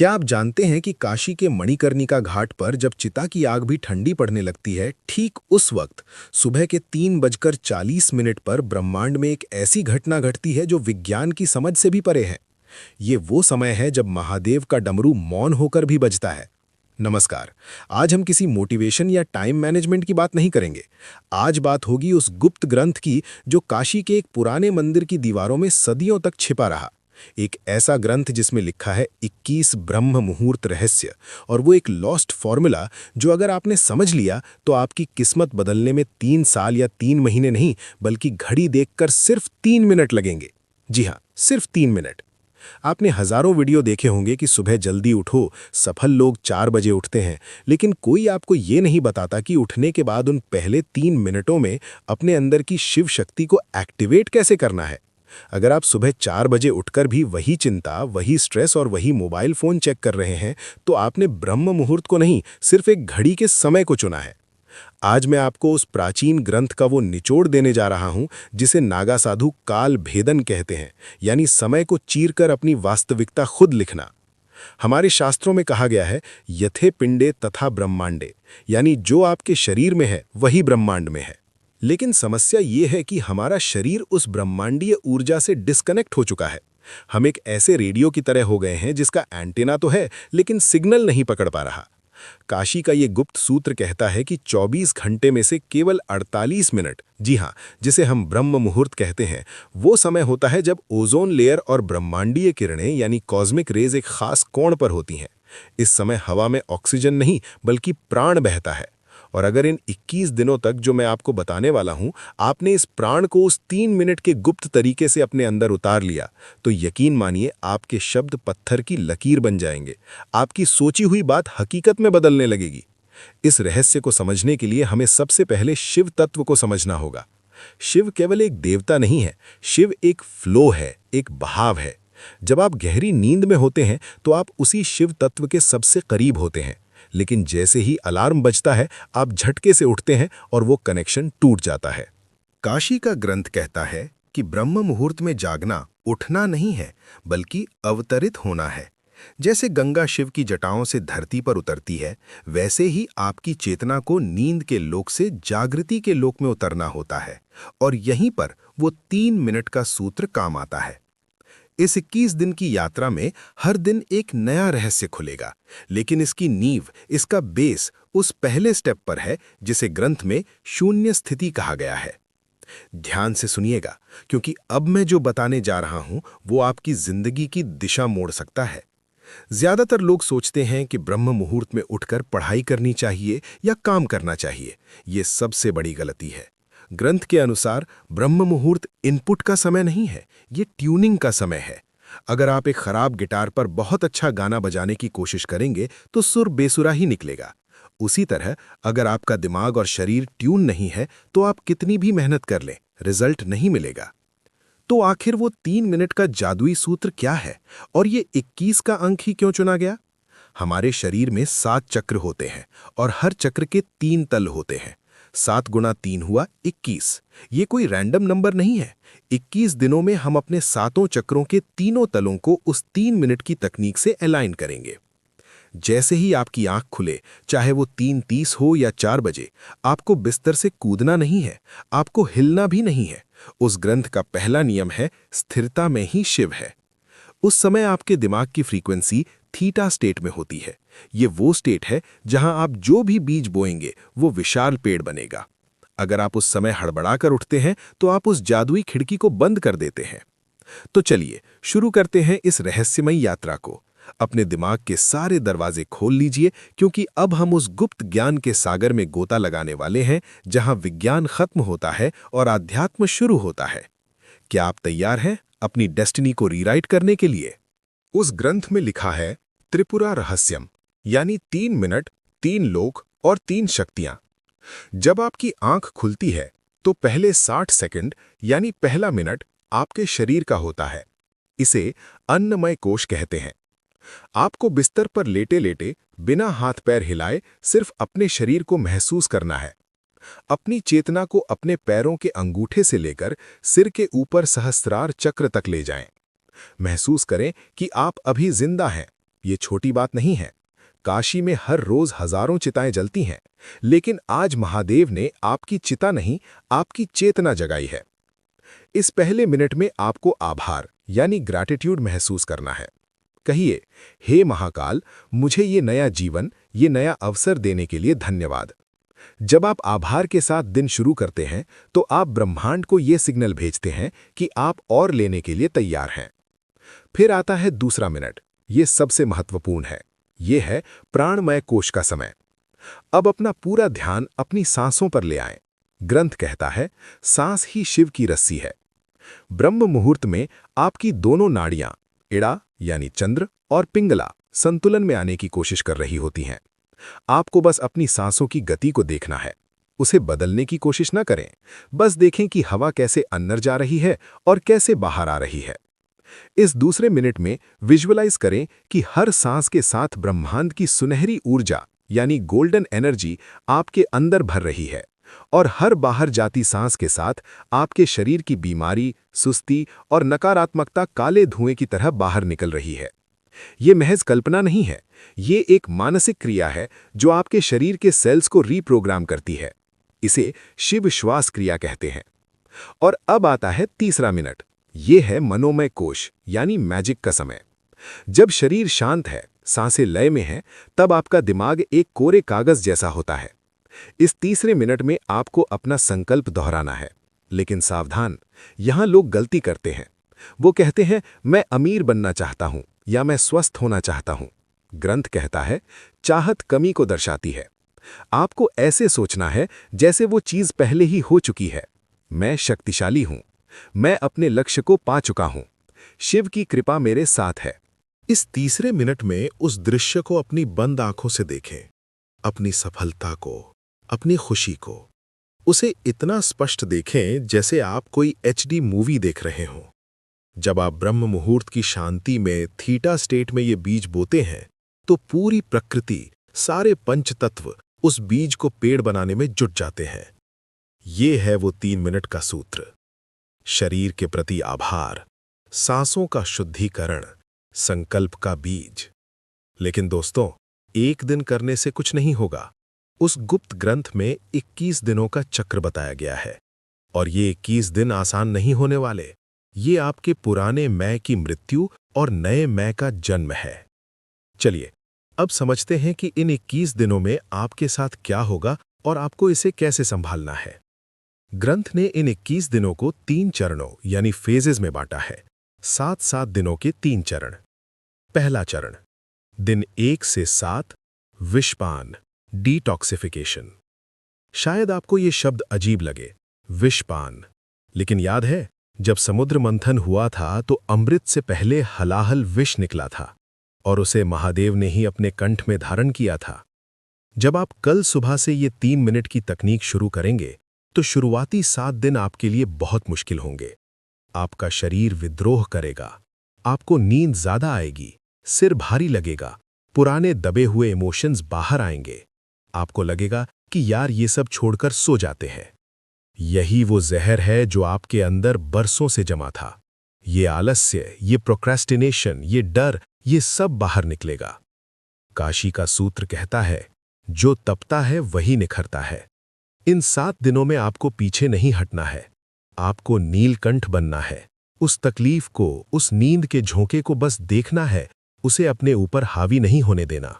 क्या आप जानते हैं कि काशी के मणिकर्णिका घाट पर जब चिता की आग भी ठंडी पड़ने लगती है, ठीक उस वक्त सुबह के 3:40 पर ब्रह्मांड में एक ऐसी घटना घटती है जो विज्ञान की समझ से भी परे है। ये वो समय है जब महादेव का डमरू मौन होकर भी बजता है। नमस्कार। आज हम किसी मोटिवेशन या टाइम मैनेजमेंट की बात नहीं करेंगे। आज बात होगी उस गुप्त ग्रंथ की जो काशी के एक पुराने मंदिर की दीवारों में सदियों तक छिपा रहा। एक ऐसा ग्रंथ जिसमें लिखा है 21 ब्रह्म मुहूर्त रहस्य, और वो एक लॉस्ट फॉर्मूला जो अगर आपने समझ लिया तो आपकी किस्मत बदलने में 3 साल या 3 महीने नहीं बल्कि घड़ी देखकर सिर्फ 3 मिनट लगेंगे। जी हाँ, सिर्फ 3 मिनट। आपने हजारों वीडियो देखे होंगे कि सुबह जल्दी उठो, सफल लोग 4 बजे उठते हैं, लेकिन कोई आपको ये नहीं बताता कि उठने के बाद उन पहले 3 मिनटों में अपने अंदर की शिव शक्ति को एक्टिवेट कैसे करना है। अगर आप सुबह 4 बजे उठकर भी वही चिंता, वही स्ट्रेस और वही मोबाइल फोन चेक कर रहे हैं, तो आपने ब्रह्म मुहूर्त को नहीं, सिर्फ एक घड़ी के समय को चुना है। आज मैं आपको उस प्राचीन ग्रंथ का वो निचोड़ देने जा रहा हूं जिसे नागा साधु काल भेदन कहते हैं, यानी समय को चीरकर अपनी वास्तविकता खुद लिखना। हमारे शास्त्रों में कहा गया है, यथे पिंडे तथा ब्रह्मांडे, यानी जो आपके शरीर में है वही ब्रह्मांड में है। लेकिन समस्या ये है कि हमारा शरीर उस ब्रह्मांडीय ऊर्जा से डिस्कनेक्ट हो चुका है। हम एक ऐसे रेडियो की तरह हो गए हैं जिसका एंटीना तो है लेकिन सिग्नल नहीं पकड़ पा रहा। काशी का ये गुप्त सूत्र कहता है कि 24 घंटे में से केवल 48 मिनट, जी हाँ, जिसे हम ब्रह्म मुहूर्त कहते हैं, वो समय होता है जब ओजोन लेयर और ब्रह्मांडीय किरणें यानी कॉस्मिक रेज एक खास कोण पर होती हैं। इस समय हवा में ऑक्सीजन नहीं बल्कि प्राण बहता है। और अगर इन 21 दिनों तक जो मैं आपको बताने वाला हूं, आपने इस प्राण को उस 3 मिनट के गुप्त तरीके से अपने अंदर उतार लिया, तो यकीन मानिए आपके शब्द पत्थर की लकीर बन जाएंगे। आपकी सोची हुई बात हकीकत में बदलने लगेगी। इस रहस्य को समझने के लिए हमें सबसे पहले शिव तत्व को समझना होगा। शिव केवल एक देवता नहीं है, शिव एक फ्लो है, एक बहाव है। जब आप गहरी नींद में होते हैं तो आप उसी शिव तत्व के सबसे करीब होते हैं, लेकिन जैसे ही अलार्म बजता है आप झटके से उठते हैं और वो कनेक्शन टूट जाता है। काशी का ग्रंथ कहता है कि ब्रह्म मुहूर्त में जागना उठना नहीं है बल्कि अवतरित होना है। जैसे गंगा शिव की जटाओं से धरती पर उतरती है, वैसे ही आपकी चेतना को नींद के लोक से जागृति के लोक में उतरना होता है, और यहीं पर वो 3 मिनट का सूत्र काम आता है। इस 21 दिन की यात्रा में हर दिन एक नया रहस्य खुलेगा, लेकिन इसकी नींव, इसका बेस उस पहले स्टेप पर है जिसे ग्रंथ में शून्य स्थिति कहा गया है। ध्यान से सुनिएगा, क्योंकि अब मैं जो बताने जा रहा हूं वो आपकी जिंदगी की दिशा मोड़ सकता है। ज्यादातर लोग सोचते हैं कि ब्रह्म मुहूर्त में उठकर पढ़ाई करनी चाहिए या काम करना चाहिए। ये सबसे बड़ी गलती है। ग्रंथ के अनुसार ब्रह्म मुहूर्त इनपुट का समय नहीं है, ये ट्यूनिंग का समय है। अगर आप एक खराब गिटार पर बहुत अच्छा गाना बजाने की कोशिश करेंगे तो सुर बेसुरा ही निकलेगा। उसी तरह अगर आपका दिमाग और शरीर ट्यून नहीं है तो आप कितनी भी मेहनत कर लें, रिजल्ट नहीं मिलेगा। तो आखिर वो 3 मिनट का जादुई सूत्र क्या है, और ये 21 का अंक ही क्यों चुना गया? हमारे शरीर में 7 चक्र होते हैं और हर चक्र के 3 तल होते हैं। 7 गुणा 3 हुआ 21। ये कोई रैंडम नंबर नहीं है। 21 दिनों में हम अपने 7 चक्रों के तीनों तलों को उस 3 मिनट की तकनीक से अलाइन करेंगे। जैसे ही आपकी आंख खुले, चाहे वो 3:30 हो या 4 बजे, आपको बिस्तर से कूदना नहीं है, आपको हिलना भी नहीं है। उस ग्रंथ का पहला नियम है, स्थिरता में ही शिव है। उस समय आपके दिमाग की फ्रीक्वेंसी थीटा स्टेट में होती है। ये वो स्टेट है जहां आप जो भी बीज बोएंगे वो विशाल पेड़ बनेगा। अगर आप उस समय हड़बड़ाकर उठते हैं तो आप उस जादुई खिड़की को बंद कर देते हैं। तो चलिए शुरू करते हैं इस रहस्यमयी यात्रा को। अपने दिमाग के सारे दरवाजे खोल लीजिए, क्योंकि अब हम उस गुप्त ज्ञान के सागर में गोता लगाने वाले हैं जहां विज्ञान खत्म होता है और आध्यात्म शुरू होता है। क्या आप तैयार हैं अपनी डेस्टिनी को रीराइट करने के लिए? उस ग्रंथ में लिखा है त्रिपुरा रहस्यम, यानी 3 मिनट, 3 लोक और 3 शक्तियां। जब आपकी आंख खुलती है तो पहले 60 सेकंड यानी पहला मिनट आपके शरीर का होता है। इसे अन्नमय कोश कहते हैं। आपको बिस्तर पर लेटे लेटे बिना हाथ पैर हिलाए सिर्फ अपने शरीर को महसूस करना है। अपनी चेतना को अपने पैरों के अंगूठे से लेकर सिर के ऊपर सहस्रार चक्र तक ले जाएं। महसूस करें कि आप अभी जिंदा हैं, ये छोटी बात नहीं है। काशी में हर रोज हजारों चिताएं जलती हैं, लेकिन आज महादेव ने आपकी चिता नहीं, आपकी चेतना जगाई है। इस पहले मिनट में आपको आभार यानी ग्रैटिट्यूड महसूस करना है। कहिए, हे महाकाल, मुझे ये नया जीवन, ये नया अवसर देने के लिए धन्यवाद। जब आप आभार के साथ दिन शुरू करते हैं, तो आप ब्रह्मांड को ये सिग्नल भेजते हैं कि आप और लेने के लिए तैयार हैं। फिर आता है दूसरा मिनट। ये सबसे महत्वपूर्ण है। ये है प्राणमय कोश का समय। अब अपना पूरा ध्यान अपनी सांसों पर ले आएं। ग्रंथ कहता है, सांस ही शिव की रस्सी है। ब्रह्म मुहूर्त में आपकी दोनों नाड़ियां, इड़ा यानी चंद्र और पिंगला, संतुलन में आने की कोशिश कर रही होती हैं। आपको बस अपनी सांसों की गति को देखना है। उसे बदलने की कोशिश न करें। बस देखें कि हवा कैसे अंदर जा रही है और कैसे बाहर आ रही है। इस दूसरे मिनट में विजुअलाइज करें कि हर सांस के साथ ब्रह्मांड की सुनहरी ऊर्जा यानी गोल्डन एनर्जी आपके अंदर भर रही है, और हर बाहर जाती सांस के साथ आपके शरीर की बीमारी, सुस्ती और नकारात्मकता काले धुएं की तरह बाहर निकल रही है। ये महज कल्पना नहीं है, ये एक मानसिक क्रिया है जो आपके शरीर के सेल्स को रीप्रोग्राम करती है। इसे शिव श्वास क्रिया कहते हैं। और अब आता है तीसरा मिनट। ये है मनोमय कोश यानी मैजिक का समय। जब शरीर शांत है, सांसें लय में हैं, तब आपका दिमाग एक कोरे कागज जैसा होता है। इस तीसरे मिनट में आपको अपना संकल्प दोहराना है। लेकिन सावधान, यहां लोग गलती करते हैं। वो कहते हैं, मैं अमीर बनना चाहता हूं या मैं स्वस्थ होना चाहता हूं। ग्रंथ कहता है, चाहत कमी को दर्शाती है। आपको ऐसे सोचना है जैसे वो चीज पहले ही हो चुकी है। मैं शक्तिशाली हूं, मैं अपने लक्ष्य को पा चुका हूं, शिव की कृपा मेरे साथ है। इस तीसरे मिनट में उस दृश्य को अपनी बंद आंखों से देखें, अपनी सफलता को, अपनी खुशी को। उसे इतना स्पष्ट देखें जैसे आप कोई एचडी मूवी देख रहे हों। जब आप ब्रह्म मुहूर्त की शांति में थीटा स्टेट में ये बीज बोते हैं, तो पूरी प्रकृति, सारे पंचतत्व उस बीज को पेड़ बनाने में जुट जाते हैं। ये है वो 3 मिनट का सूत्र। शरीर के प्रति आभार, सांसों का शुद्धिकरण, संकल्प का बीज। लेकिन दोस्तों, एक दिन करने से कुछ नहीं होगा। उस गुप्त ग्रंथ में 21 दिनों का चक्र बताया गया है, और ये 21 दिन आसान नहीं होने वाले। ये आपके पुराने मैं की मृत्यु और नए मैं का जन्म है। चलिए, अब समझते हैं कि इन 21 दिनों में आपके साथ क्या होगा और आपको इसे कैसे संभालना है। ग्रंथ ने इन 21 दिनों को 3 चरणों यानी फेजेस में बांटा है। 7-7 दिनों के 3 चरण। पहला चरण, दिन 1 से 7, विषपान, डिटॉक्सिफिकेशन। शायद आपको ये शब्द अजीब लगे, विषपान, लेकिन याद है, जब समुद्र मंथन हुआ था तो अमृत से पहले हलाहल विष निकला था, और उसे महादेव ने ही अपने कंठ में धारण किया था। जब आप कल सुबह से ये 3 मिनट की तकनीक शुरू करेंगे, तो शुरुआती 7 दिन आपके लिए बहुत मुश्किल होंगे। आपका शरीर विद्रोह करेगा, आपको नींद ज्यादा आएगी, सिर भारी लगेगा, पुराने दबे हुए इमोशंस बाहर आएंगे। आपको लगेगा कि यार ये सब छोड़कर सो जाते हैं। यही वो जहर है जो आपके अंदर बरसों से जमा था। ये आलस्य, ये प्रोक्रेस्टिनेशन, ये डर, ये सब बाहर निकलेगा। काशी का सूत्र कहता है, जो तपता है वही निखरता है। इन 7 दिनों में आपको पीछे नहीं हटना है। आपको नीलकंठ बनना है। उस तकलीफ को, उस नींद के झोंके को बस देखना है, उसे अपने ऊपर हावी नहीं होने देना।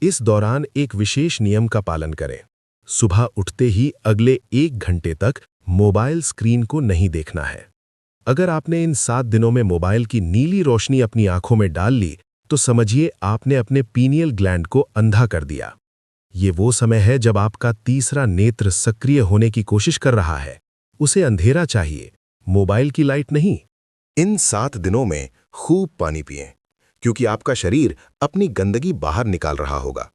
इस दौरान एक विशेष नियम का पालन करें। सुबह उठते ही अगले 1 घंटे तक मोबाइल स्क्रीन को नहीं देखना है। अगर आपने इन 7 दिनों में मोबाइल की नीली रोशनी अपनी आंखों में डाल ली, तो समझिए आपने अपने पीनियल ग्लैंड को अंधा कर दिया। ये वो समय है जब आपका तीसरा नेत्र सक्रिय होने की कोशिश कर रहा है। उसे अंधेरा चाहिए, मोबाइल की लाइट नहीं। इन 7 दिनों में खूब पानी पिएं, क्योंकि आपका शरीर अपनी गंदगी बाहर निकाल रहा होगा।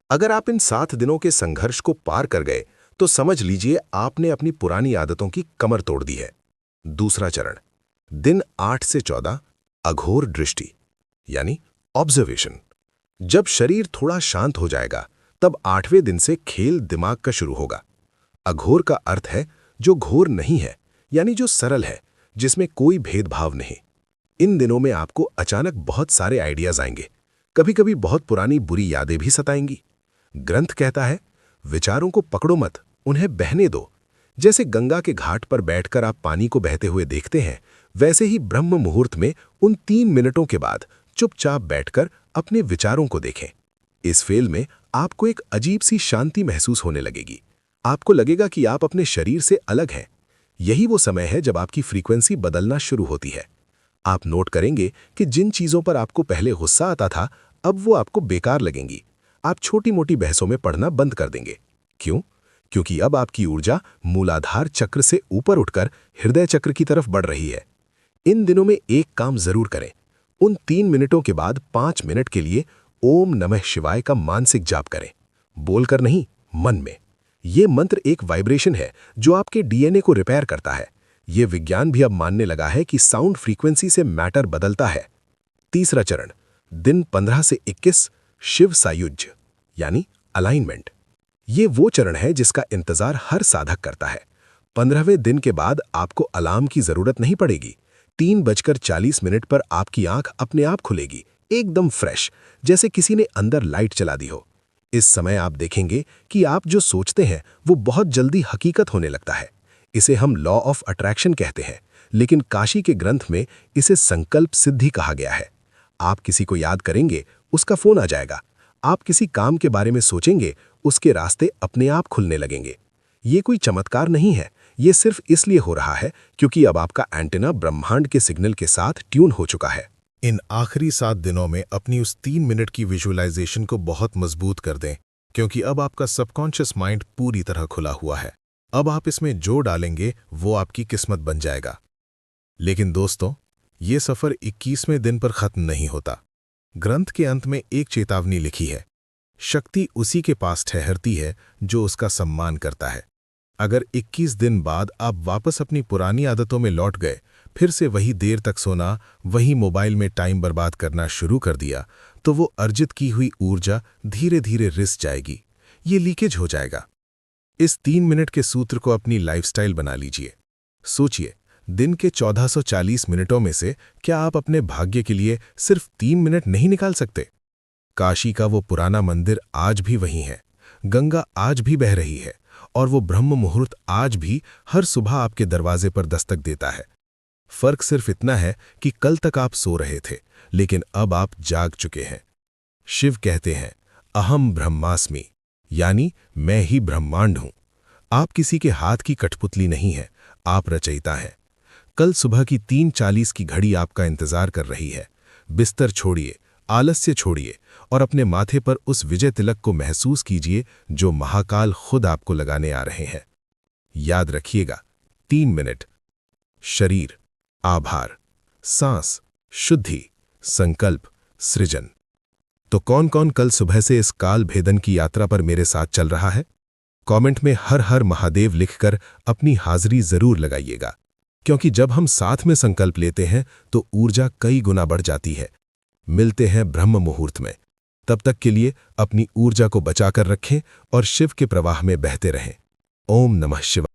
अगर आप इन 7 दिनों के संघर्ष को पार कर गए, तो समझ लीजिए आपने अपनी पुरानी आदतों की कमर तोड़ दी है। दूसरा चरण, दिन 8 से 14, अघोर दृष्टि यानी ऑब्जर्वेशन। जब शरीर थोड़ा शांत हो जाएगा, तब 8वें दिन से खेल दिमाग का शुरू होगा। अघोर का अर्थ है जो घोर नहीं है, यानी जो सरल है, जिसमें कोई भेदभाव नहीं। इन दिनों में आपको अचानक बहुत सारे आइडियाज आएंगे। कभी कभी बहुत पुरानी बुरी यादें भी सताएंगी। ग्रंथ कहता है, विचारों को पकड़ो मत, उन्हें बहने दो। जैसे गंगा के घाट पर बैठकर आप पानी को बहते हुए देखते हैं, वैसे ही ब्रह्म मुहूर्त में उन 3 मिनटों के बाद चुपचाप बैठकर अपने विचारों को देखें। इस फेल में आपको एक अजीब सी शांति महसूस होने लगेगी। आपको लगेगा कि आप अपने शरीर से अलग हैं। यही वो समय है जब आपकी फ्रीक्वेंसी बदलना शुरू होती है। आप नोट करेंगे कि जिन चीजों पर आपको पहले गुस्सा आता था, अब वो आपको बेकार लगेंगी। आप छोटी मोटी बहसों में पढ़ना बंद कर देंगे। क्यों? क्योंकि अब आपकी ऊर्जा मूलाधार चक्र से ऊपर उठकर हृदय चक्र की तरफ बढ़ रही है। इन दिनों में एक काम जरूर करें। उन 3 मिनटों के बाद 5 मिनट के लिए ओम नमः शिवाय का मानसिक जाप करें। बोलकर नहीं, मन में। ये मंत्र एक वाइब्रेशन है जो आपके डीएनए को रिपेयर करता है। ये विज्ञान भी अब मानने लगा है कि साउंड फ्रीक्वेंसी से मैटर बदलता है। तीसरा चरण, दिन 15 से 21 शिव सायुज्य यानी अलाइनमेंट। ये वो चरण है जिसका इंतजार हर साधक करता है। 15वें दिन के बाद आपको अलार्म की जरूरत नहीं पड़ेगी। 3:40 पर आपकी आंख अपने आप खुलेगी, एकदम फ्रेश, जैसे किसी ने अंदर लाइट चला दी हो। इस समय आप देखेंगे कि आप जो सोचते हैं वो बहुत जल्दी हकीकत होने लगता है। इसे हम लॉ ऑफ अट्रैक्शन कहते हैं, लेकिन काशी के ग्रंथ में इसे संकल्प सिद्धि कहा गया है। आप किसी को याद करेंगे, उसका फोन आ जाएगा। आप किसी काम के बारे में सोचेंगे, उसके रास्ते अपने आप खुलने लगेंगे। ये कोई चमत्कार नहीं है, ये सिर्फ इसलिए हो रहा है क्योंकि अब आपका एंटेना ब्रह्मांड के सिग्नल के साथ ट्यून हो चुका है। इन आखिरी 7 दिनों में अपनी उस 3 मिनट की विजुअलाइजेशन को बहुत मजबूत कर दें, क्योंकि अब आपका सबकॉन्शियस माइंड पूरी तरह खुला हुआ है। अब आप इसमें जो डालेंगे वो आपकी किस्मत बन जाएगा। लेकिन दोस्तों, ये सफर 21वें दिन पर खत्म नहीं होता। ग्रंथ के अंत में एक चेतावनी लिखी है, शक्ति उसी के पास ठहरती है जो उसका सम्मान करता है। अगर 21 दिन बाद आप वापस अपनी पुरानी आदतों में लौट गए, फिर से वही देर तक सोना, वही मोबाइल में टाइम बर्बाद करना शुरू कर दिया, तो वो अर्जित की हुई ऊर्जा धीरे धीरे रिस जाएगी। ये लीकेज हो जाएगा। इस 3 मिनट के सूत्र को अपनी लाइफस्टाइल बना लीजिए। सोचिए, दिन के 1440 मिनटों में से क्या आप अपने भाग्य के लिए सिर्फ 3 मिनट नहीं निकाल सकते? काशी का वो पुराना मंदिर आज भी वही है, गंगा आज भी बह रही है, और वो ब्रह्म मुहूर्त आज भी हर सुबह आपके दरवाजे पर दस्तक देता है। फर्क सिर्फ इतना है कि कल तक आप सो रहे थे, लेकिन अब आप जाग चुके हैं। शिव कहते हैं, अहम ब्रह्मास्मि, यानी मैं ही ब्रह्मांड हूं। आप किसी के हाथ की कठपुतली नहीं है, आप रचयिता हैं। कल सुबह की 3:40 की घड़ी आपका इंतजार कर रही है। बिस्तर छोड़िए, आलस्य छोड़िए और अपने माथे पर उस विजय तिलक को महसूस कीजिए जो महाकाल खुद आपको लगाने आ रहे हैं। याद रखिएगा, 3 मिनट, शरीर, आभार, सांस, शुद्धि, संकल्प, सृजन। तो कौन कौन कल सुबह से इस काल भेदन की यात्रा पर मेरे साथ चल रहा है? कमेंट में हर हर महादेव लिखकर अपनी हाजिरी जरूर लगाइएगा, क्योंकि जब हम साथ में संकल्प लेते हैं तो ऊर्जा कई गुना बढ़ जाती है। मिलते हैं ब्रह्म मुहूर्त में। तब तक के लिए अपनी ऊर्जा को बचाकर रखें और शिव के प्रवाह में बहते रहें। ओम नमः शिवाय।